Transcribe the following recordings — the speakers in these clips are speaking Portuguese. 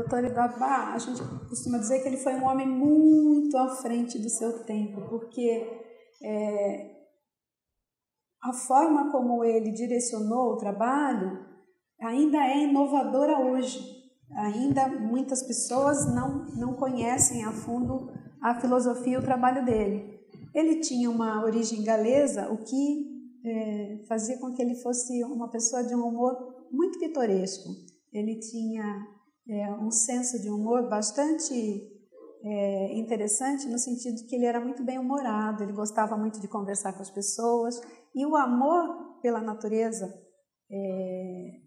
Dr. Eduardo Bach, a gente costuma dizer que ele foi um homem muito à frente do seu tempo, porque a forma como ele direcionou o trabalho ainda é inovadora hoje. Ainda muitas pessoas não conhecem a fundo a filosofia e o trabalho dele. Ele tinha uma origem galesa, o que fazia com que ele fosse uma pessoa de um humor muito pitoresco. Ele tinha um senso de humor bastante interessante, no sentido de que ele era muito bem-humorado, ele gostava muito de conversar com as pessoas, e o amor pela natureza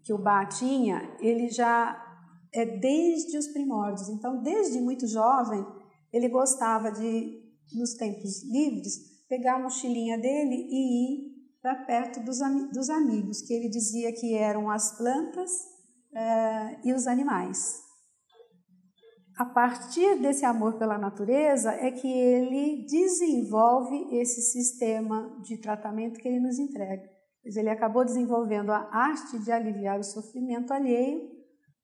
que o Bach tinha, ele já é desde os primórdios. Então, desde muito jovem, ele gostava de, nos tempos livres, pegar a mochilinha dele e ir para perto dos amigos, que ele dizia que eram as plantas e os animais. A partir desse amor pela natureza é que ele desenvolve esse sistema de tratamento que ele nos entrega. Ele acabou desenvolvendo a arte de aliviar o sofrimento alheio,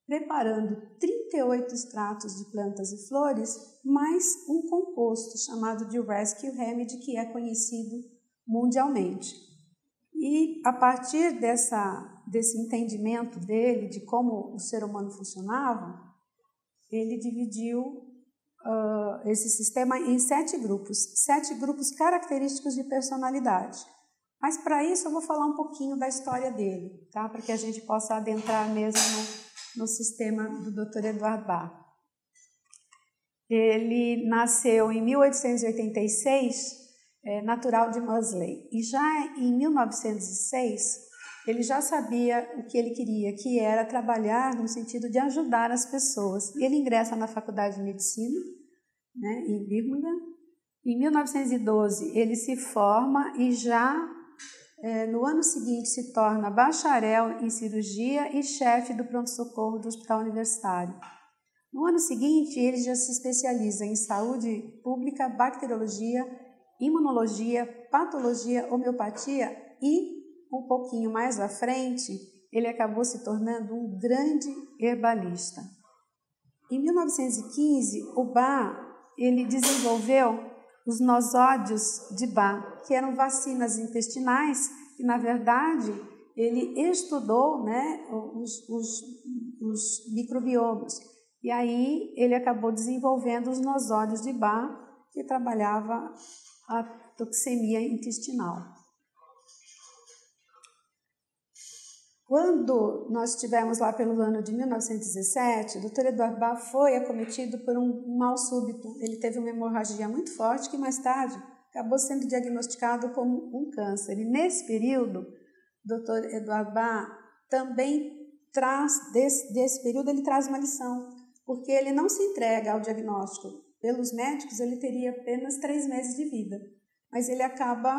preparando 38 extratos de plantas e flores, mais um composto chamado de Rescue Remedy, que é conhecido mundialmente. E a partir desse entendimento dele de como o ser humano funcionava, ele dividiu esse sistema em 7 grupos característicos de personalidade. Mas para isso eu vou falar um pouquinho da história dele, tá? Para que a gente possa adentrar mesmo no sistema do Dr. Eduardo Bach. Ele nasceu em 1886, natural de Moseley, e já em 1906 ele já sabia o que ele queria, que era trabalhar no sentido de ajudar as pessoas. Ele ingressa na Faculdade de Medicina, né, em Birmingham. Em 1912 ele se forma e já no ano seguinte se torna bacharel em cirurgia e chefe do pronto-socorro do Hospital Universitário. No ano seguinte ele já se especializa em saúde pública, bacteriologia, imunologia, patologia, homeopatia e um pouquinho mais à frente, ele acabou se tornando um grande herbalista. Em 1915, o Bach ele desenvolveu os nosódios de Bach, que eram vacinas intestinais, e na verdade ele estudou, né, os microbiomas. E aí ele acabou desenvolvendo os nosódios de Bach, que trabalhava a toxemia intestinal. Quando nós estivemos lá pelo ano de 1917, o Dr. Eduardo Bach foi acometido por um mal súbito. Ele teve uma hemorragia muito forte que mais tarde acabou sendo diagnosticado como um câncer. E nesse período, o Dr. Eduardo Bach também traz, desse período, ele traz uma lição, porque ele não se entrega ao diagnóstico. Pelos médicos, ele teria apenas 3 meses de vida, mas ele acaba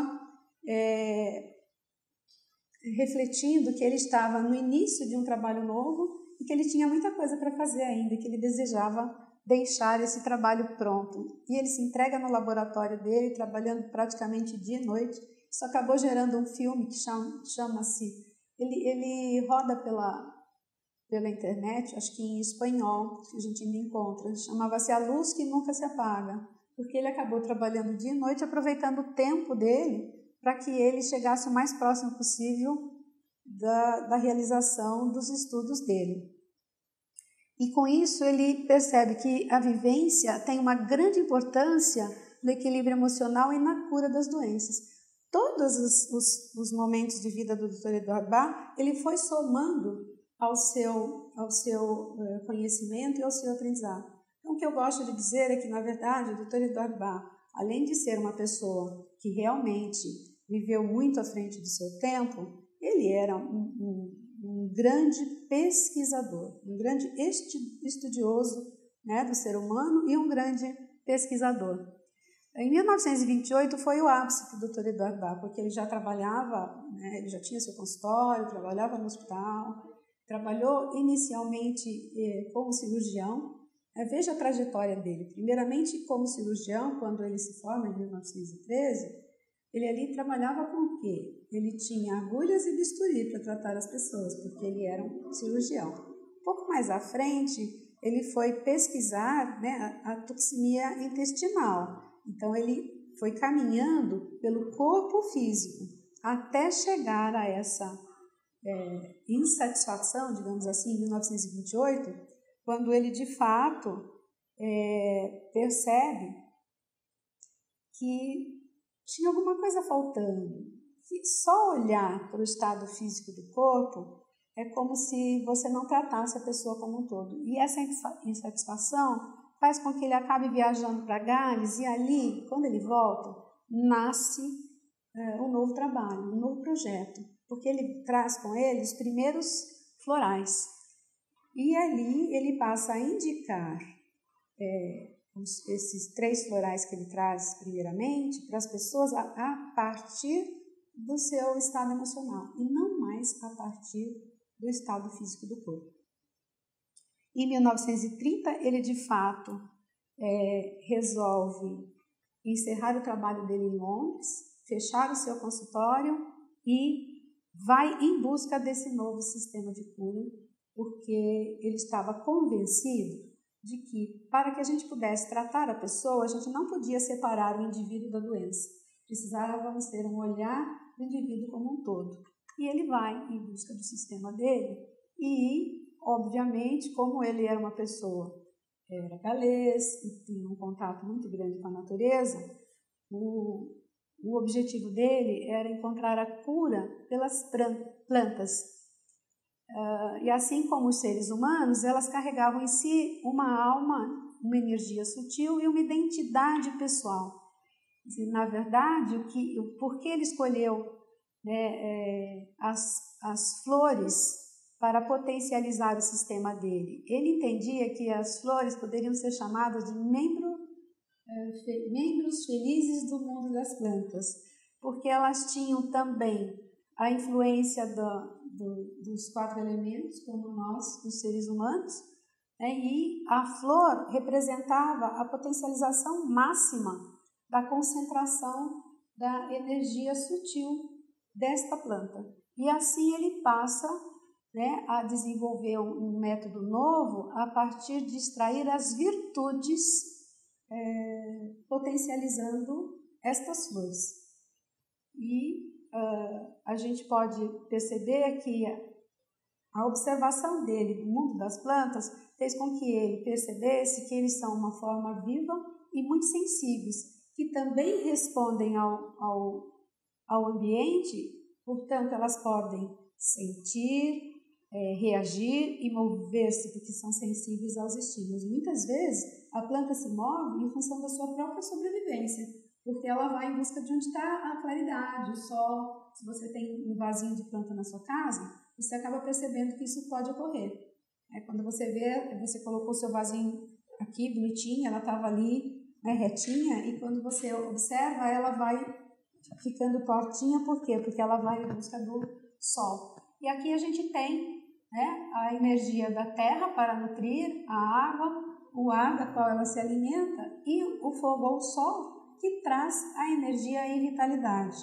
refletindo que ele estava no início de um trabalho novo e que ele tinha muita coisa para fazer ainda, que ele desejava deixar esse trabalho pronto. E ele se entrega no laboratório dele, trabalhando praticamente dia e noite. Isso acabou gerando um filme que chama-se... Ele roda pela internet, acho que em espanhol, que a gente ainda encontra. Chamava-se A Luz que Nunca se Apaga, porque ele acabou trabalhando dia e noite, aproveitando o tempo dele para que ele chegasse o mais próximo possível da realização dos estudos dele. E com isso ele percebe que a vivência tem uma grande importância no equilíbrio emocional e na cura das doenças. Todos os momentos de vida do Dr. Eduardo Bach, ele foi somando ao seu conhecimento e ao seu aprendizado. Então, o que eu gosto de dizer é que, na verdade, o Dr. Eduardo Bach, além de ser uma pessoa que realmente viveu muito à frente do seu tempo, ele era um grande pesquisador, um grande estudioso, né, do ser humano e um grande pesquisador. Em 1928 foi o ápice do Dr. Eduardo Bach, porque ele já trabalhava, né, ele já tinha seu consultório, trabalhava no hospital, trabalhou inicialmente como cirurgião. Veja a trajetória dele. Primeiramente, como cirurgião, quando ele se forma em 1913, ele ali trabalhava com o quê? Ele tinha agulhas e bisturi para tratar as pessoas, porque ele era um cirurgião. Um pouco mais à frente, ele foi pesquisar, né, a toxemia intestinal. Então, ele foi caminhando pelo corpo físico até chegar a essa insatisfação, digamos assim, em 1928, quando ele, de fato, percebe que tinha alguma coisa faltando. Que só olhar para o estado físico do corpo é como se você não tratasse a pessoa como um todo. E essa insatisfação faz com que ele acabe viajando para Gales, e ali, quando ele volta, nasce um novo trabalho, um novo projeto, porque ele traz com ele os primeiros florais. E ali ele passa a indicar esses 3 florais que ele traz primeiramente para as pessoas a partir do seu estado emocional e não mais a partir do estado físico do corpo. Em 1930, ele de fato resolve encerrar o trabalho dele em Londres, fechar o seu consultório e vai em busca desse novo sistema de cura, porque ele estava convencido de que, para que a gente pudesse tratar a pessoa, a gente não podia separar o indivíduo da doença. Precisávamos ter um olhar do indivíduo como um todo. E ele vai em busca do sistema dele e, obviamente, como ele era uma pessoa, era galês e tinha um contato muito grande com a natureza, o objetivo dele era encontrar a cura pelas plantas. E assim como os seres humanos, elas carregavam em si uma alma, uma energia sutil e uma identidade pessoal. Na verdade, por que ele escolheu, né, as flores para potencializar o sistema dele? Ele entendia que as flores poderiam ser chamadas de membros felizes do mundo das plantas, porque elas tinham também a influência dos 4 elementos, como nós, os seres humanos, né? E a flor representava a potencialização máxima da concentração da energia sutil desta planta. E assim ele passa, né, a desenvolver um método novo a partir de extrair as virtudes, potencializando estas flores. E a gente pode perceber que a observação dele do mundo das plantas fez com que ele percebesse que eles são uma forma viva e muito sensíveis, que também respondem ao ambiente, portanto elas podem sentir, reagir e mover-se, porque são sensíveis aos estímulos. Muitas vezes a planta se move em função da sua própria sobrevivência, porque ela vai em busca de onde está a claridade, o sol. Se você tem um vasinho de planta na sua casa, você acaba percebendo que isso pode ocorrer. Quando você vê, você colocou o seu vasinho aqui, bonitinha, ela estava ali, né, retinha, e quando você observa, ela vai ficando tortinha. Por quê? Porque ela vai em busca do sol. E aqui a gente tem, né, a energia da terra para nutrir, a água, o ar da qual ela se alimenta, e o fogo ou o sol, que traz a energia e vitalidade.